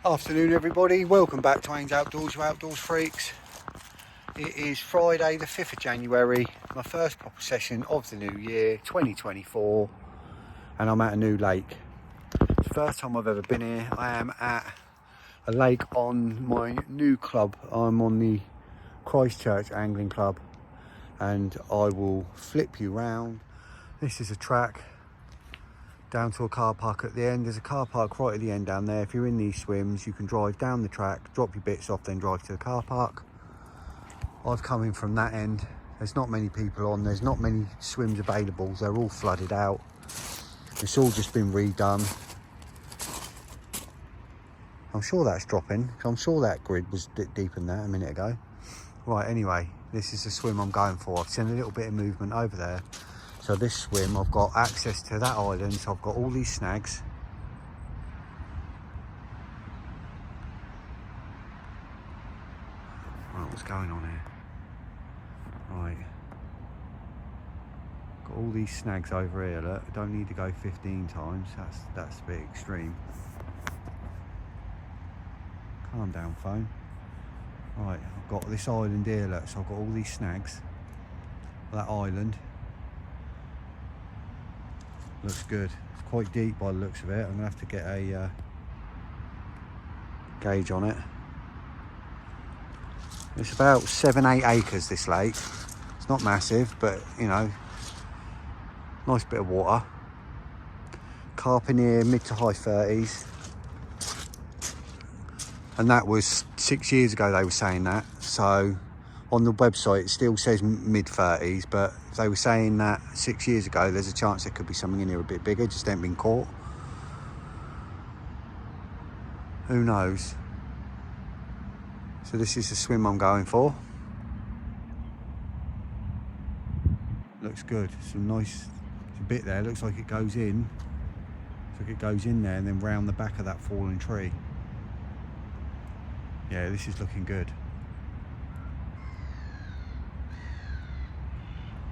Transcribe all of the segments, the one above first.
Afternoon everybody, welcome back to Ains Outdoors, you outdoors freaks. It is Friday the 5th of January, my first proper session of the new year 2024, and I'm at a new lake. It's the first time I've ever been here. I am at a lake on my new club. I'm on the Christchurch Angling Club and I will flip you round. This is a track down to a car park at the end. There's a car park right at the end down there. If you're in these swims, you can drive down the track, drop your bits off, then drive to the car park. I've come in from that end. There's not many people on, there's not many swims available, they're all flooded out. It's all just been redone. I'm sure that's dropping, I'm sure that grid was a bit deeper than that a minute ago. Right, anyway, this is the swim I'm going for. I've seen a little bit of movement over there. So this swim, I've got access to that island, so I've got all these snags. Right, what's going on here? Right. Got all these snags over here, look. Don't need to go 15 times, that's a bit extreme. Calm down, phone. Right, I've got this island here, look, so I've got all these snags. That island. Looks good. It's quite deep by the looks of it. I'm gonna have to get a gauge on it. It's about 7-8 acres, this lake. It's not massive, but you know, nice bit of water. Carp in here, mid to high 30s. And that was 6 years ago they were saying that. So on the website it still says mid 30s, but if they were saying that 6 years ago, there's a chance there could be something in here a bit bigger, just ain't been caught. Who knows? So this is the swim I'm going for. Looks good. Some nice, there's a bit there, looks like it goes in. Looks like it goes in there and then round the back of that fallen tree. Yeah, this is looking good.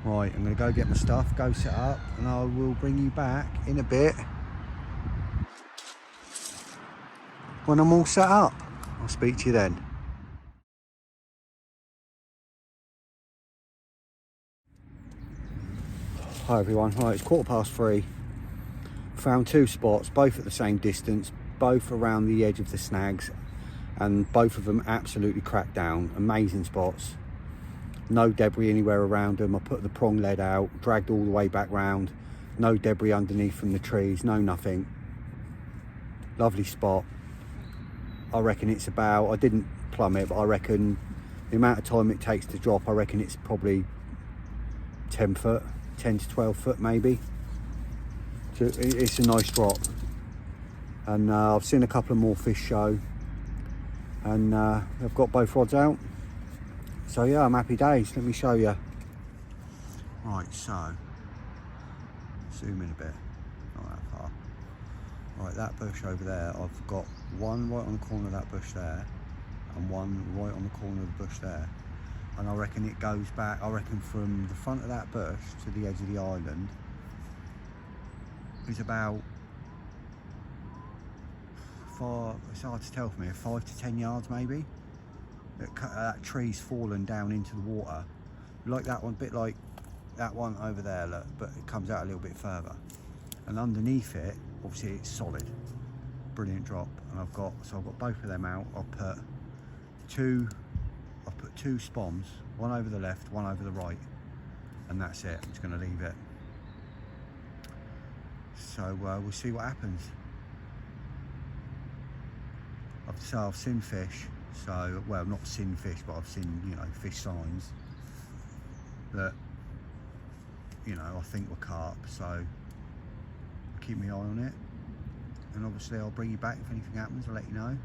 Right, I'm going to go get my stuff, go set up, and I will bring you back in a bit when I'm all set up. I'll speak to you then. Hi everyone, right, it's 3:15. Found two spots, both at the same distance, both around the edge of the snags, and both of them absolutely cracked down. Amazing spots. No debris anywhere around them. I put the prong lead out, dragged all the way back round. No debris underneath from the trees, no nothing. Lovely spot. I reckon it's about, I didn't plumb it, but I reckon the amount of time it takes to drop, I reckon it's probably 10 foot, 10 to 12 foot maybe. So it's a nice drop. And I've seen a couple of more fish show. And I've got both rods out. So yeah, I'm happy days. Let me show you. Right, so zoom in a bit, not that far. Right, that bush over there, I've got one right on the corner of that bush there and one right on the corner of the bush there. And I reckon it goes back, I reckon from the front of that bush to the edge of the island is about it's hard to tell for me, 5 to 10 yards maybe. That tree's fallen down into the water, like that one, bit like that one over there, look, but it comes out a little bit further. And underneath it, obviously it's solid. Brilliant drop. And I've got both of them out. I've put two spoms, one over the left, one over the right, and that's it. I'm just going to leave it. So we'll see what happens. I've seen fish. So, well, not seen fish, but I've seen, you know, fish signs that, you know, I think were carp. So, keep my eye on it. And obviously I'll bring you back if anything happens, I'll let you know.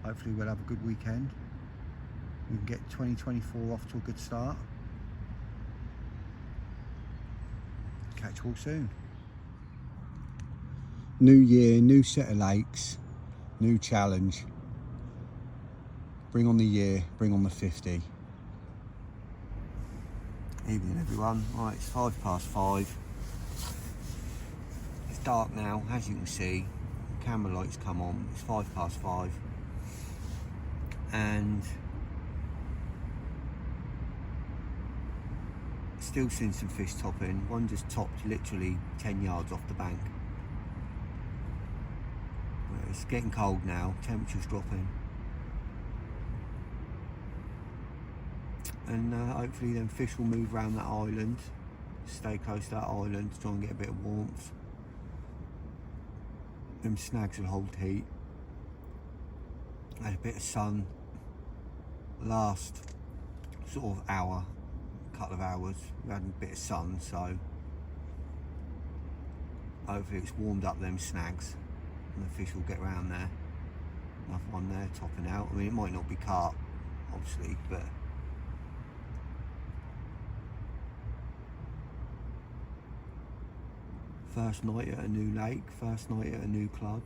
Hopefully we'll have a good weekend. We can get 2024 off to a good start. Catch you all soon. New year, new set of lakes, new challenge. Bring on the year, bring on the 50. Evening everyone, right, it's 5 past 5. It's dark now, as you can see. camera lights come on. It's 5:05, and still seeing some fish topping. One just topped literally 10 yards off the bank. It's getting cold now, temperature's dropping, and hopefully then fish will move around that island, stay close to that island to try and get a bit of warmth. Them snags will hold heat. Had a bit of sun last sort of hour, couple of hours. We had a bit of sun, so hopefully it's warmed up them snags and the fish will get around there. Another one there topping out. I mean, it might not be carp, obviously, but first night at a new lake, first night at a new club.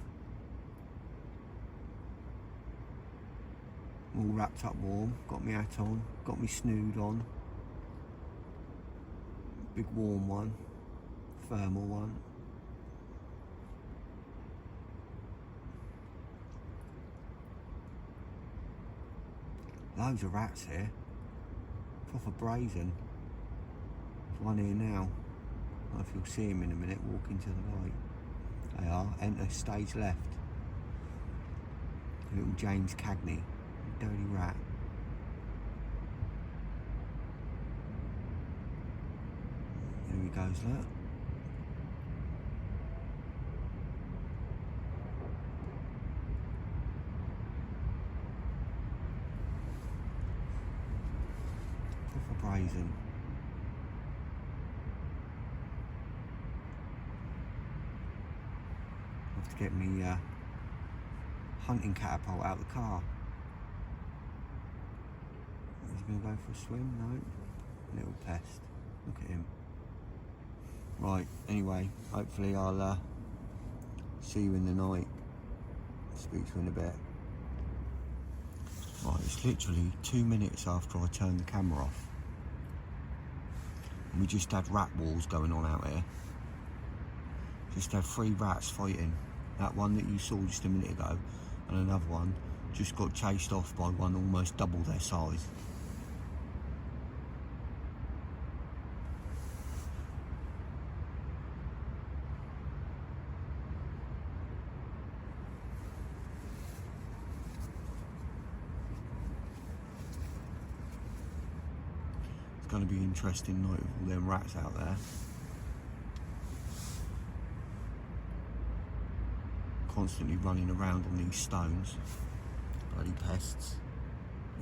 All wrapped up warm, got my hat on, got my snood on. Big warm one, thermal one. Loads of rats here, proper brazen. There's one here now. I don't know if you'll see him in a minute, walking to the light. They are, enter stage left. Little James Cagney, dirty rat. Here he goes, look. Proper brazen. Have to get me hunting catapult out of the car. He's going to go for a swim? No. Little pest. Look at him. Right, anyway, hopefully I'll see you in the night. Speak to you in a bit. Right, it's literally 2 minutes after I turned the camera off. And we just had rat wars going on out here. Just had 3 rats fighting. That one that you saw just a minute ago, and another one just got chased off by one almost double their size. It's going to be an interesting night with all them rats out there. Constantly running around on these stones. Bloody pests.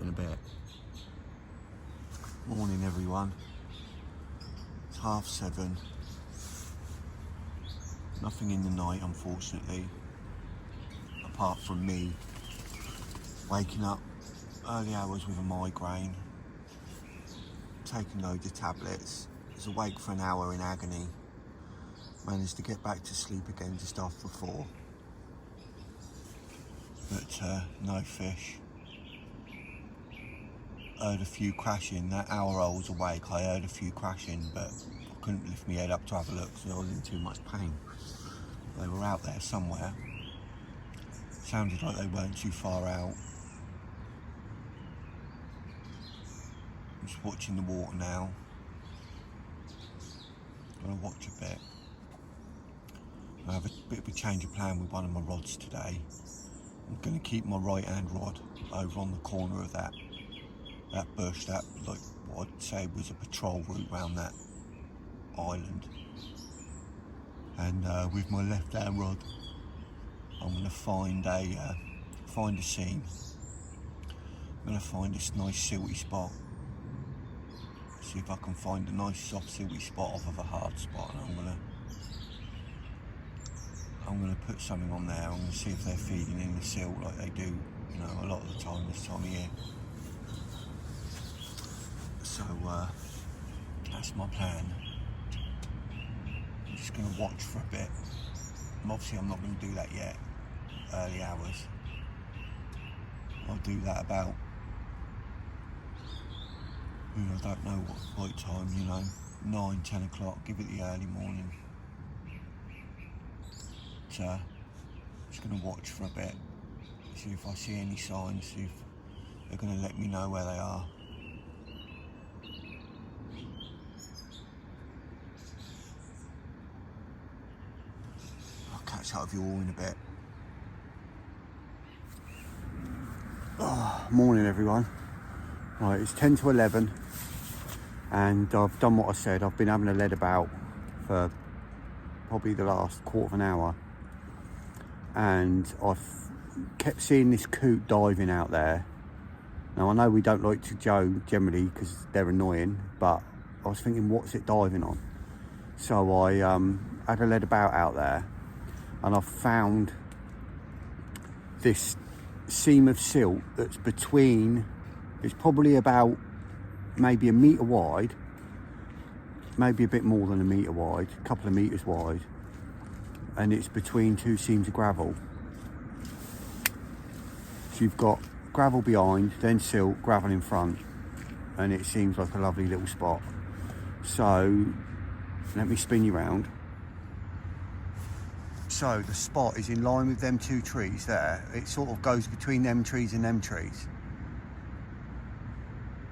In a bit. Morning everyone. It's 7:30. Nothing in the night, unfortunately, apart from me waking up early hours with a migraine, taking loads of tablets, was awake for an hour in agony, managed to get back to sleep again just after 4. But no fish. Heard a few crashing. That hour I was awake, I heard a few crashing, but I couldn't lift my head up to have a look because I was in too much pain. They were out there somewhere. Sounded like they weren't too far out. I'm just watching the water now. Gonna watch a bit. I have a bit of a change of plan with one of my rods today. I'm going to keep my right hand rod over on the corner of that bush, that like what I'd say was a patrol route around that island. And with my left hand rod, I'm going to find a seam. I'm going to find this nice silty spot. See if I can find a nice soft silty spot off of a hard spot, and I'm going to put something on there. I'm going to see if they're feeding in the silt like they do, you know, a lot of the time this time of year. So that's my plan. I'm just going to watch for a bit. And obviously I'm not going to do that yet. Early hours. I'll do that about, you know, I don't know what right time, you know, 9, 10 o'clock. Give it the early morning. Just going to watch for a bit, see if I see any signs, see if they're going to let me know where they are. I'll catch up with you all in a bit. Oh, morning everyone. Right, it's 10 to 11 and I've done what I said. I've been having a lead about for probably the last quarter of an hour, and I've kept seeing this coot diving out there. Now I know we don't like to go generally because they're annoying, but I was thinking, what's it diving on? So I had a lead about out there and I found this seam of silt that's between, it's probably about maybe a metre wide, maybe a bit more than a metre wide, a couple of metres wide, and it's between two seams of gravel. So you've got gravel behind, then silt, gravel in front, and it seems like a lovely little spot. So let me spin you round. So the spot is in line with them two trees there. It sort of goes between them trees and them trees.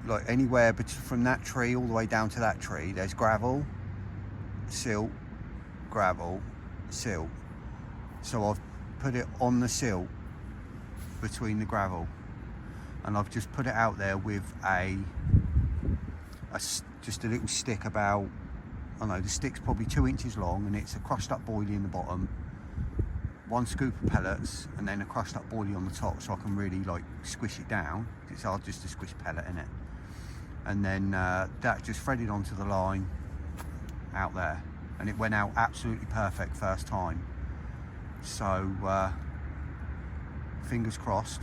Like anywhere from that tree all the way down to that tree, there's gravel, silt, gravel, silt. So I've put it on the silt between the gravel, and I've just put it out there with just a little stick about, I don't know, the stick's probably 2 inches long, and it's a crushed up boilie in the bottom, 1 scoop of pellets, and then a crushed up boilie on the top, so I can really like squish it down. It's hard just to squish pellet in it. And then that just threaded onto the line out there, and it went out absolutely perfect first time. So fingers crossed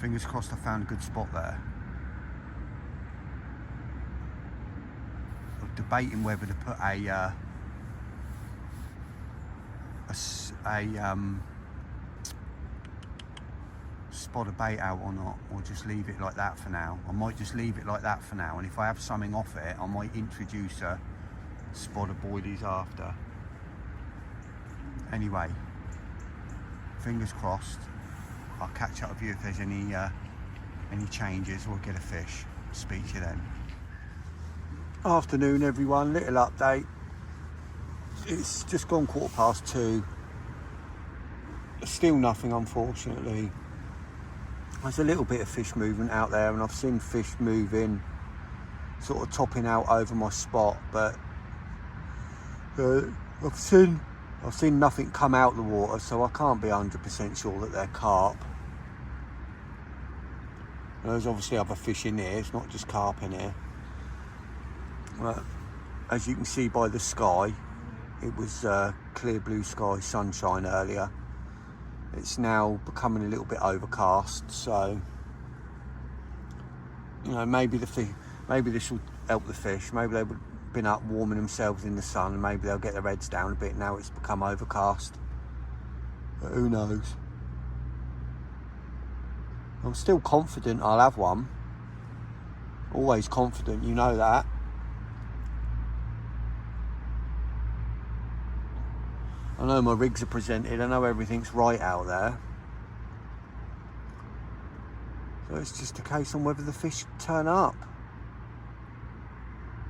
I found a good spot there. I'm debating whether to put a spot of bait out or not, or just leave it like that for now. I might just leave it like that for now, and if I have something off it, I might introduce a spot of boilies after. Anyway, fingers crossed. I'll catch up with you if there's any changes or get a fish. Speak to you then. Afternoon everyone, little update. It's just gone 2:15. Still nothing, unfortunately. There's a little bit of fish movement out there, and I've seen fish moving, sort of topping out over my spot, but I've seen nothing come out the water, so I can't be 100% sure that they're carp. There's obviously other fish in here, it's not just carp in here. But as you can see by the sky, it was clear blue sky, sunshine earlier. It's now becoming a little bit overcast, so you know, maybe this will help the fish. Maybe they've been up warming themselves in the sun, and maybe they'll get their heads down a bit now it's become overcast. But who knows? I'm still confident I'll have one. Always confident, you know that. I know my rigs are presented, I know everything's right out there. So it's just a case on whether the fish turn up,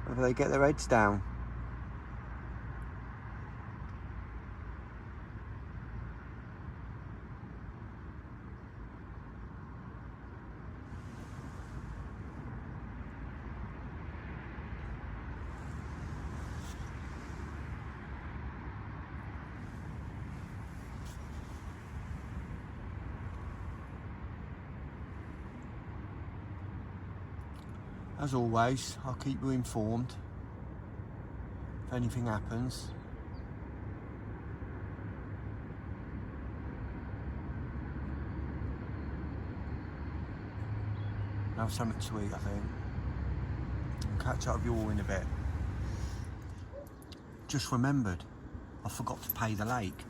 whether they get their heads down. As always, I'll keep you informed if anything happens. Have something to eat, I think. I'll catch up with you all in a bit. Just remembered, I forgot to pay the lake.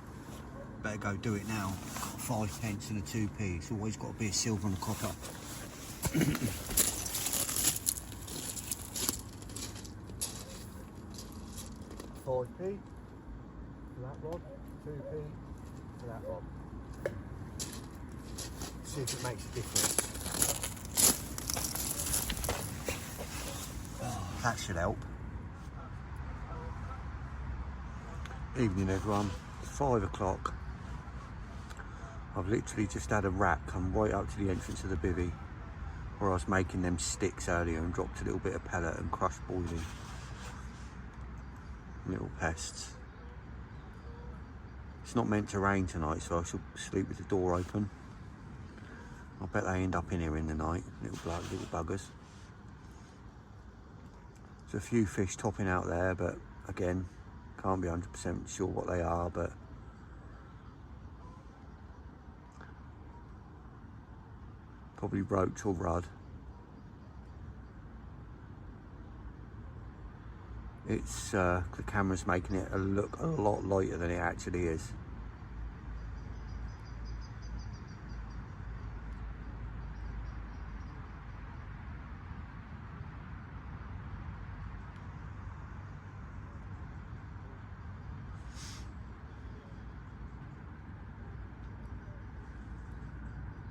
Better go do it now. 5 pence and a 2p. It's always got to be a silver and a copper. 5p for that rod, 2p to that one. See if it makes a difference. Oh, that should help. Evening everyone, 5 o'clock. I've literally just had a rat come right up to the entrance of the bivvy where I was making them sticks earlier and dropped a little bit of pellet and crushed boiling. Little pests. It's not meant to rain tonight, so I shall sleep with the door open. I bet they end up in here in the night, little buggers. There's a few fish topping out there, but again, can't be 100% sure what they are, but probably roach or rudd. It's the camera's making it look a lot lighter than it actually is.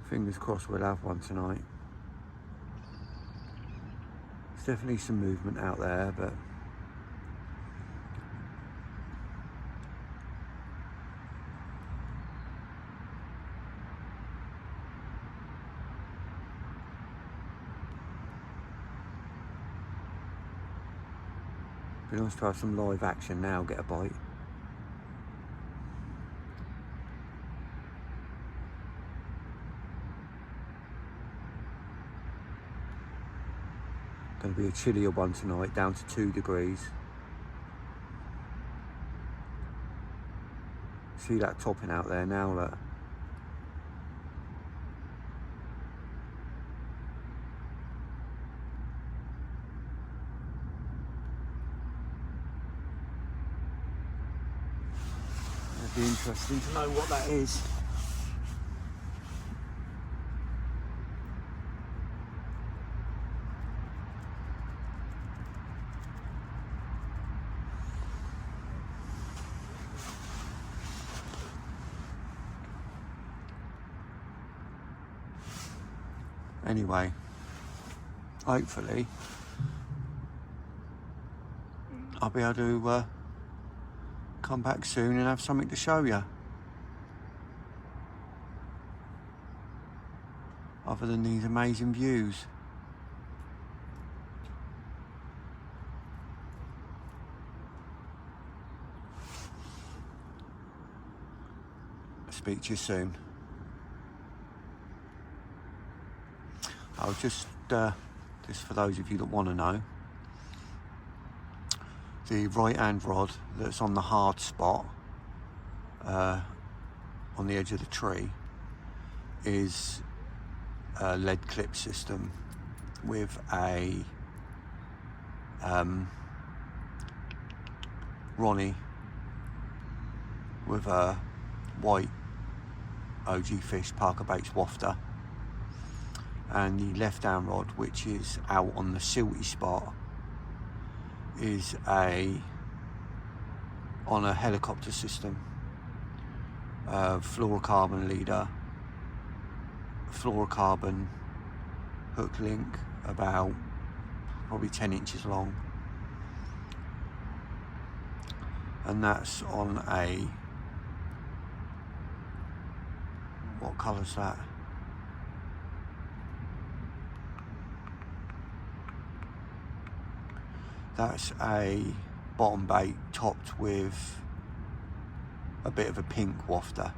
Fingers crossed we'll have one tonight. There's definitely some movement out there, but be nice to have some live action now, get a bite. Going to be a chillier one tonight, down to 2 degrees. See that topping out there now, look. It'd be interesting to know what that is. Anyway, hopefully I'll be able to come back soon and have something to show you. Other than these amazing views. I'll speak to you soon. I'll just for those of you that want to know, the right hand rod that's on the hard spot on the edge of the tree is a lead clip system with a Ronnie with a white OG Fish Parker Baits wafter, and the left hand rod, which is out on the silty spot, is on a helicopter system, fluorocarbon leader, fluorocarbon hook link, about probably 10 inches long, and that's on a, what colour's that? That's a bottom bait topped with a bit of a pink wafter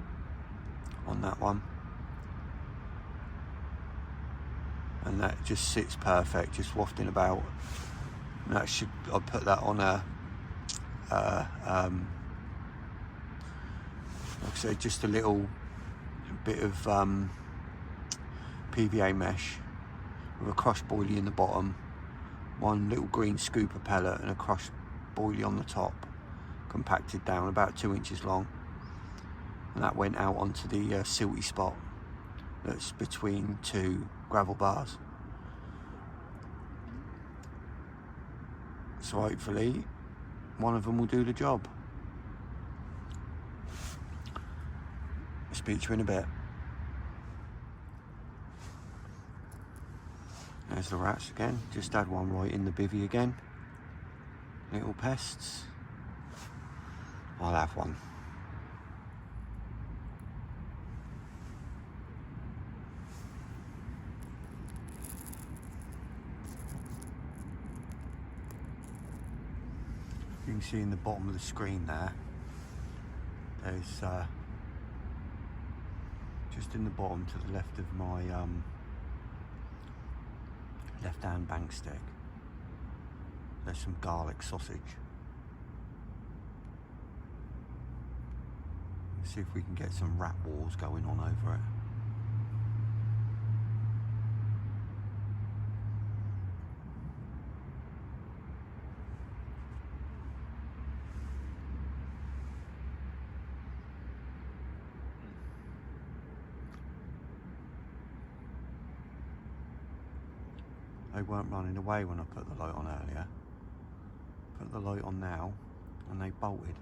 on that one, and that just sits perfect, just wafting about. And that should, I'll put that on a like I said, just a little bit of PVA mesh with a crushed boilie in the bottom, one little green scoop of pellet and a crushed boilie on the top, compacted down, about 2 inches long, and that went out onto the silty spot that's between 2 gravel bars. So hopefully one of them will do the job. speak to you in a bit. There's the rats again. Just had one right in the bivvy again. Little pests. I'll have one. You can see in the bottom of the screen there's just in the bottom to the left of my left hand bank stick, there's some garlic sausage. Let's see if we can get some rat wars going on over it. They weren't running away when I put the light on earlier. Put the light on now and they bolted.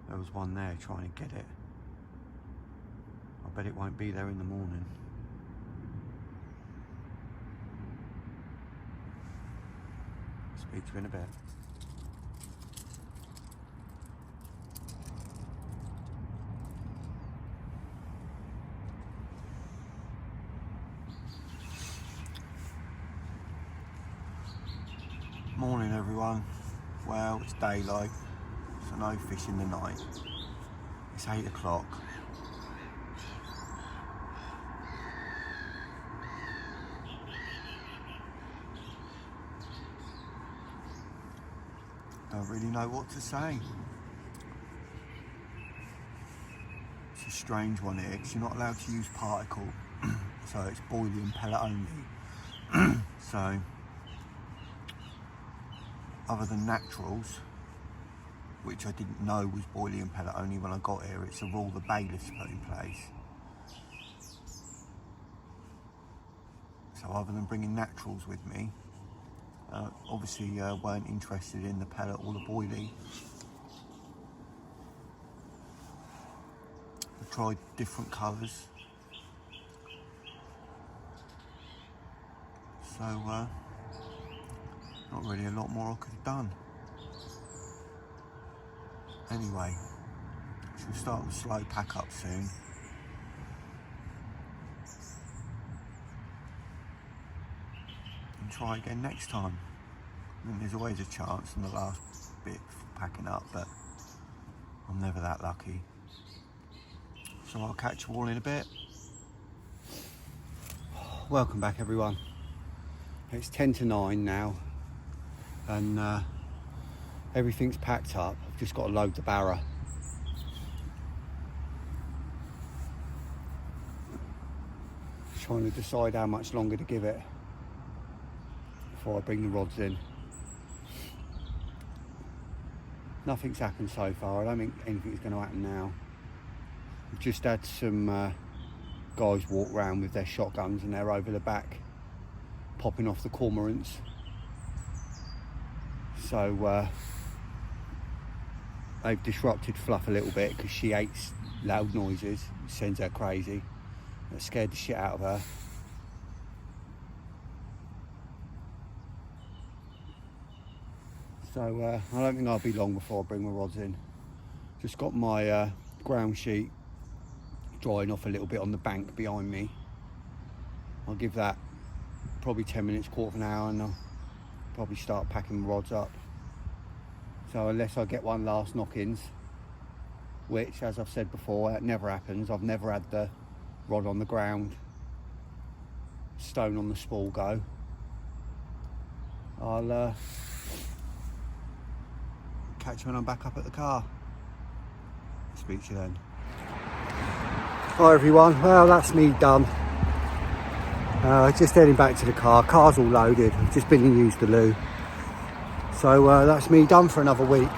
There was one there trying to get it. I bet it won't be there in the morning. Speak to you in a bit. Morning everyone. Well, it's daylight, so no fish in the night. It's 8 o'clock. Don't really know what to say. It's a strange one here, because you're not allowed to use particle, so it's boilie and pellet only. So other than naturals, which I didn't know was boilie and pellet only when I got here, it's a rule the bailiffs put in place. So other than bringing naturals with me, obviously weren't interested in the pellet or the boilie. I tried different colours. So not really a lot more I could have done. Anyway, she'll start with slow pack up soon. And try again next time. I mean, there's always a chance in the last bit for packing up, but I'm never that lucky. So I'll catch you all in a bit. Welcome back everyone. It's 10 to 9 now. And everything's packed up. I've just got to load the barrow. Trying to decide how much longer to give it before I bring the rods in. Nothing's happened so far. I don't think anything's going to happen now. We've just had some guys walk around with their shotguns and they're over the back popping off the cormorants. So they've disrupted Fluff a little bit because she hates loud noises. It sends her crazy. It scared the shit out of her. So I don't think I'll be long before I bring my rods in. Just got my ground sheet drying off a little bit on the bank behind me. I'll give that probably 10 minutes, quarter of an hour, and I'll probably start packing the rods up. So unless I get one last knock-ins, which as I've said before, that never happens. I've never had the rod on the ground, stone on the spool go. I'll catch you when I'm back up at the car. Speak to you then. Hi everyone, well that's me done. Just heading back to the car. Car's all loaded. I've just been and used the loo. So that's me done for another week.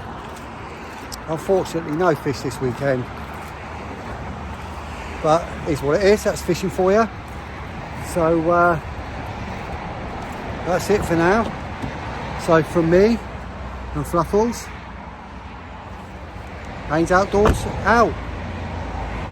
Unfortunately no fish this weekend. But it's what it is, that's fishing for you. So that's it for now. So from me and Fluffles, Haynes outdoors, out.